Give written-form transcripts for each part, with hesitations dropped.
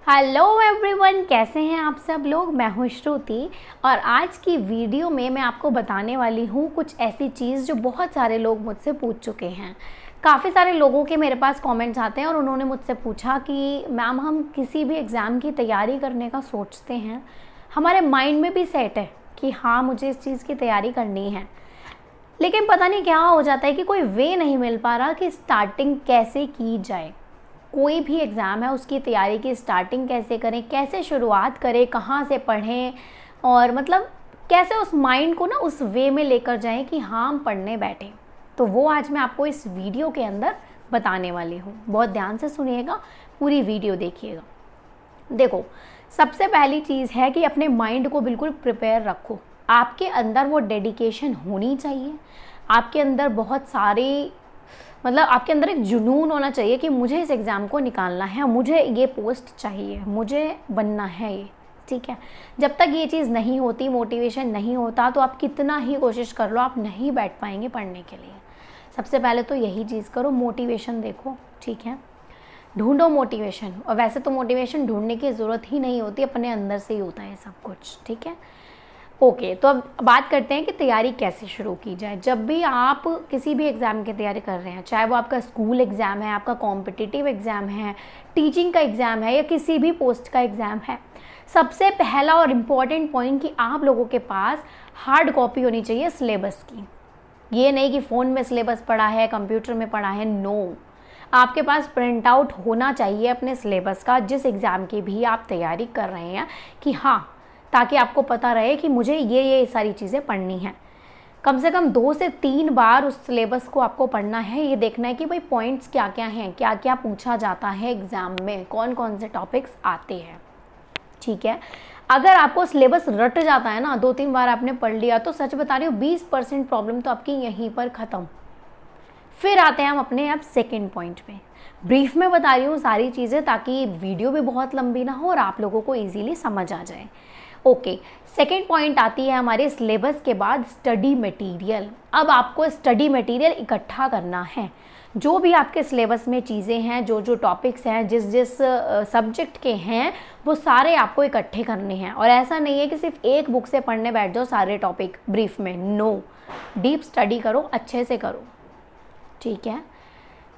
Hello everyone, कैसे हैं आप सब लोग। मैं हूँ श्रुति और आज की वीडियो में मैं आपको बताने वाली हूँ कुछ ऐसी चीज़ जो बहुत सारे लोग मुझसे पूछ चुके हैं। काफ़ी सारे लोगों के मेरे पास कमेंट्स आते हैं और उन्होंने मुझसे पूछा कि मैम हम किसी भी एग्ज़ाम की तैयारी करने का सोचते हैं, हमारे माइंड में भी सेट है कि हाँ मुझे इस चीज़ की तैयारी करनी है, लेकिन पता नहीं क्या हो जाता है कि कोई वे नहीं मिल पा रहा कि स्टार्टिंग कैसे की जाए। कोई भी एग्ज़ाम है उसकी तैयारी की स्टार्टिंग कैसे करें, कैसे शुरुआत करें, कहाँ से पढ़ें और मतलब कैसे उस माइंड को ना उस वे में लेकर जाएं कि हाँ हम पढ़ने बैठें। तो वो आज मैं आपको इस वीडियो के अंदर बताने वाली हूँ। बहुत ध्यान से सुनिएगा, पूरी वीडियो देखिएगा। देखो, सबसे पहली चीज़ है कि अपने माइंड को बिल्कुल प्रिपेयर रखो। आपके अंदर वो डेडिकेशन होनी चाहिए, आपके अंदर बहुत सारी आपके अंदर एक जुनून होना चाहिए कि मुझे इस एग्ज़ाम को निकालना है, मुझे ये पोस्ट चाहिए, मुझे बनना है ये। ठीक है, जब तक ये चीज़ नहीं होती, मोटिवेशन नहीं होता, तो आप कितना ही कोशिश कर लो आप नहीं बैठ पाएंगे पढ़ने के लिए। सबसे पहले तो यही चीज़ करो, मोटिवेशन देखो। ठीक है, ढूंढो मोटिवेशन। और वैसे तो मोटिवेशन ढूंढने की ज़रूरत ही नहीं होती, अपने अंदर से ही होता है सब कुछ। ठीक है, ओके। तो अब बात करते हैं कि तैयारी कैसे शुरू की जाए। जब भी आप किसी भी एग्ज़ाम की तैयारी कर रहे हैं, चाहे वो आपका स्कूल एग्ज़ाम है, आपका कॉम्पिटिटिव एग्ज़ाम है, टीचिंग का एग्ज़ाम है या किसी भी पोस्ट का एग्ज़ाम है, सबसे पहला और इम्पॉर्टेंट पॉइंट कि आप लोगों के पास हार्ड कॉपी होनी चाहिए सिलेबस की। ये नहीं कि फ़ोन में सिलेबस पढ़ा है, कंप्यूटर में पढ़ा है, नो। आपके पास प्रिंट आउट होना चाहिए अपने सिलेबस का, जिस एग्ज़ाम की भी आप तैयारी कर रहे हैं, कि हाँ, ताकि आपको पता रहे कि मुझे ये सारी चीज़ें पढ़नी हैं। कम से कम 2 से 3 बार उस सिलेबस को आपको पढ़ना है। ये देखना है कि भाई पॉइंट्स क्या क्या हैं, क्या क्या पूछा जाता है एग्ज़ाम में, कौन कौन से टॉपिक्स आते हैं। ठीक है, अगर आपको सिलेबस रट जाता है ना, 2-3 बार आपने पढ़ लिया, तो सच बता रही हूँ 20% प्रॉब्लम तो आपकी यहीं पर ख़त्म। फिर आते हैं हम अपने अब सेकेंड पॉइंट पे। ब्रीफ में बता रही हूँ सारी चीज़ें ताकि वीडियो भी बहुत लंबी ना हो और आप लोगों को ईजीली समझ आ जाए। ओके, सेकेंड पॉइंट आती है हमारे सिलेबस के बाद स्टडी मटेरियल। अब आपको स्टडी मटेरियल इकट्ठा करना है। जो भी आपके सिलेबस में चीज़ें हैं, जो जो टॉपिक्स हैं, जिस जिस सब्जेक्ट के हैं, वो सारे आपको इकट्ठे करने हैं। और ऐसा नहीं है कि सिर्फ एक बुक से पढ़ने बैठ जाओ सारे टॉपिक ब्रीफ में, नो। डीप स्टडी करो, अच्छे से करो। ठीक है,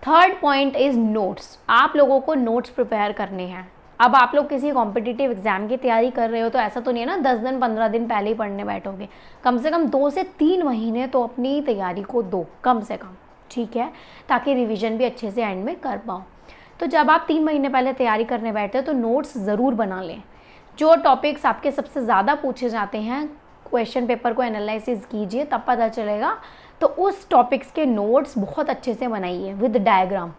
थर्ड पॉइंट इज़ नोट्स। आप लोगों को नोट्स प्रिपेयर करने हैं। अब आप लोग किसी कॉम्पिटिटिव एग्ज़ाम की तैयारी कर रहे हो तो ऐसा तो नहीं है ना 10 दिन 15 दिन पहले ही पढ़ने बैठोगे। कम से कम 2 से 3 महीने तो अपनी तैयारी को दो, कम से कम। ठीक है, ताकि रिवीजन भी अच्छे से एंड में कर पाओ। तो जब आप 3 महीने पहले तैयारी करने बैठते हो तो नोट्स ज़रूर बना लें। जो टॉपिक्स आपके सबसे ज़्यादा पूछे जाते हैं, क्वेश्चन पेपर को एनालिसिस कीजिए, तब पता चलेगा। तो उस टॉपिक्स के नोट्स बहुत अच्छे से बनाइए विद डायग्राम,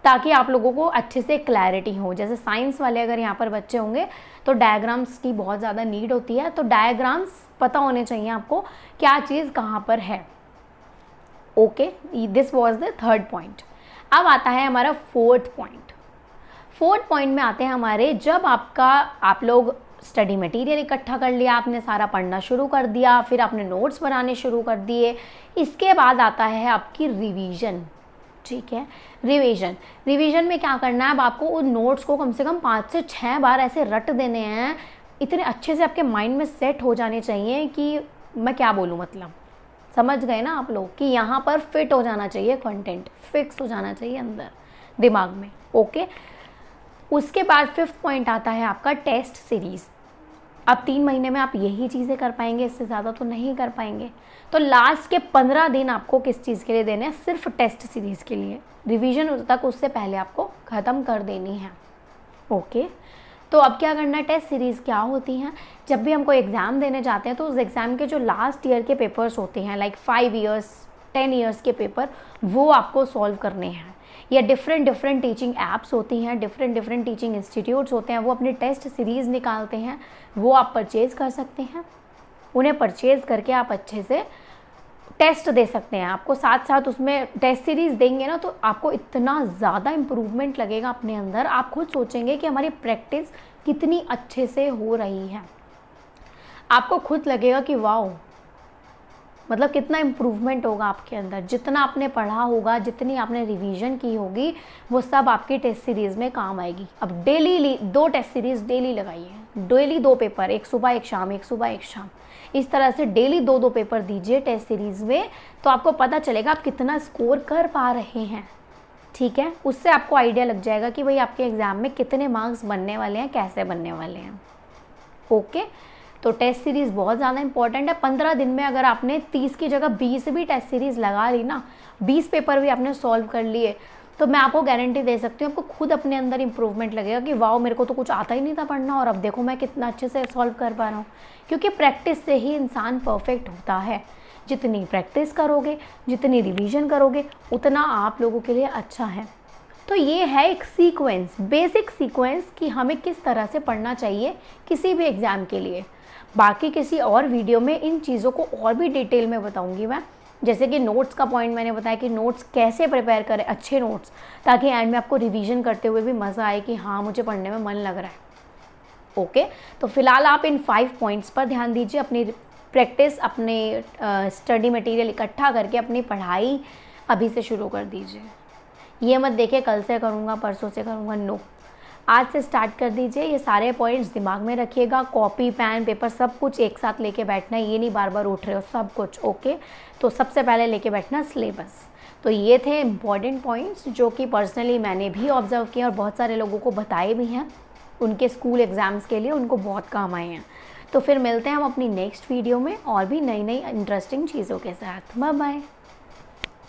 ताकि आप लोगों को अच्छे से क्लैरिटी हो। जैसे साइंस वाले अगर यहाँ पर बच्चे होंगे तो डायग्राम्स की बहुत ज़्यादा नीड होती है, तो डायग्राम्स पता होने चाहिए आपको क्या चीज़ कहाँ पर है। Okay, this was the third point. अब आता है हमारा फोर्थ पॉइंट। फोर्थ पॉइंट में आते हैं हमारे, जब आप लोग स्टडी मटेरियल इकट्ठा कर लिया, आपने सारा पढ़ना शुरू कर दिया, फिर आपने नोट्स बनाने शुरू कर दिए, इसके बाद आता है आपकी रिवीजन। ठीक है, रिवीजन में क्या करना है, अब आपको उन नोट्स को कम से कम 5 से 6 बार ऐसे रट देने हैं, इतने अच्छे से आपके माइंड में सेट हो जाने चाहिए कि मैं क्या बोलूँ, मतलब समझ गए ना आप लोग, कि यहाँ पर फिट हो जाना चाहिए, कंटेंट फिक्स हो जाना चाहिए अंदर दिमाग में। ओके, उसके बाद फिफ्थ पॉइंट आता है आपका टेस्ट सीरीज़। अब 3 महीने में आप यही चीज़ें कर पाएंगे, इससे ज़्यादा तो नहीं कर पाएंगे। तो लास्ट के 15 दिन आपको किस चीज़ के लिए देने हैं, सिर्फ टेस्ट सीरीज़ के लिए। रिवीजन तक उससे पहले आपको ख़त्म कर देनी है। ओके, तो अब क्या करना है, टेस्ट सीरीज़ क्या होती हैं, जब भी हम कोई एग्ज़ाम देने जाते हैं तो उस एग्ज़ाम के जो लास्ट ईयर के पेपर्स होते हैं, लाइक 5 ईयर्स 10 ईयर्स के पेपर, वो आपको सॉल्व करने हैं। या डिफरेंट टीचिंग ऐप्स होती हैं, डिफरेंट टीचिंग इंस्टीट्यूट्स होते हैं, वो अपनी टेस्ट सीरीज़ निकालते हैं, वो आप परचेज़ कर सकते हैं। उन्हें परचेज़ करके आप अच्छे से टेस्ट दे सकते हैं। आपको साथ साथ उसमें टेस्ट सीरीज़ देंगे ना, तो आपको इतना ज़्यादा इम्प्रूवमेंट लगेगा अपने अंदर, आप खुद सोचेंगे कि हमारी प्रैक्टिस कितनी अच्छे से हो रही है। आपको खुद लगेगा कि वाओ, मतलब कितना इम्प्रूवमेंट होगा आपके अंदर, जितना आपने पढ़ा होगा, जितनी आपने रिवीजन की होगी, वो सब आपकी टेस्ट सीरीज़ में काम आएगी। अब डेली 2 टेस्ट सीरीज़ डेली लगाइए, डेली 2 पेपर, एक सुबह एक शाम, एक सुबह एक शाम, इस तरह से डेली 2 पेपर दीजिए टेस्ट सीरीज़ में, तो आपको पता चलेगा आप कितना स्कोर कर पा रहे हैं। ठीक है, उससे आपको आइडिया लग जाएगा कि भाई आपके एग्ज़ाम में कितने मार्क्स बनने वाले हैं, कैसे बनने वाले हैं। ओके, तो टेस्ट सीरीज़ बहुत ज़्यादा इंपॉर्टेंट है। 15 दिन में अगर आपने 30 की जगह 20 भी टेस्ट सीरीज़ लगा ली ना, 20 पेपर भी आपने सॉल्व कर लिए, तो मैं आपको गारंटी दे सकती हूँ, आपको खुद अपने अंदर इंप्रूवमेंट लगेगा कि वाओ, मेरे को तो कुछ आता ही नहीं था पढ़ना, और अब देखो मैं कितना अच्छे से सॉल्व कर पा रहा हूँ। क्योंकि प्रैक्टिस से ही इंसान परफेक्ट होता है। जितनी प्रैक्टिस करोगे, जितनी रिवीजन करोगे, उतना आप लोगों के लिए अच्छा है। तो ये है एक सीक्वेंस, बेसिक सीक्वेंस कि हमें किस तरह से पढ़ना चाहिए किसी भी एग्ज़ाम के लिए। बाकी किसी और वीडियो में इन चीज़ों को और भी डिटेल में बताऊंगी मैं। जैसे कि नोट्स का पॉइंट मैंने बताया कि नोट्स कैसे प्रिपेयर करें, अच्छे नोट्स, ताकि एंड में आपको रिवीजन करते हुए भी मज़ा आए कि हाँ मुझे पढ़ने में मन लग रहा है। ओके, तो फिलहाल आप इन 5 पॉइंट्स पर ध्यान दीजिए। अपनी प्रैक्टिस, अपने स्टडी मटेरियल इकट्ठा करके अपनी पढ़ाई अभी से शुरू कर दीजिए। ये मत देखिए कल से करूँगा, परसों से करूँगा, नो, आज से स्टार्ट कर दीजिए। ये सारे पॉइंट्स दिमाग में रखिएगा, कॉपी पेन पेपर सब कुछ एक साथ लेके बैठना है, ये नहीं बार बार उठ रहे हो सब कुछ। ओके, तो सबसे पहले लेके बैठना सिलेबस। तो ये थे इम्पॉर्टेंट पॉइंट्स जो कि पर्सनली मैंने भी ऑब्जर्व किए और बहुत सारे लोगों को बताए भी हैं, उनके स्कूल एग्ज़ाम्स के लिए उनको बहुत काम आए हैं। तो फिर मिलते हैं हम अपनी नेक्स्ट वीडियो में और भी नई नई इंटरेस्टिंग चीज़ों के साथ। Bye bye.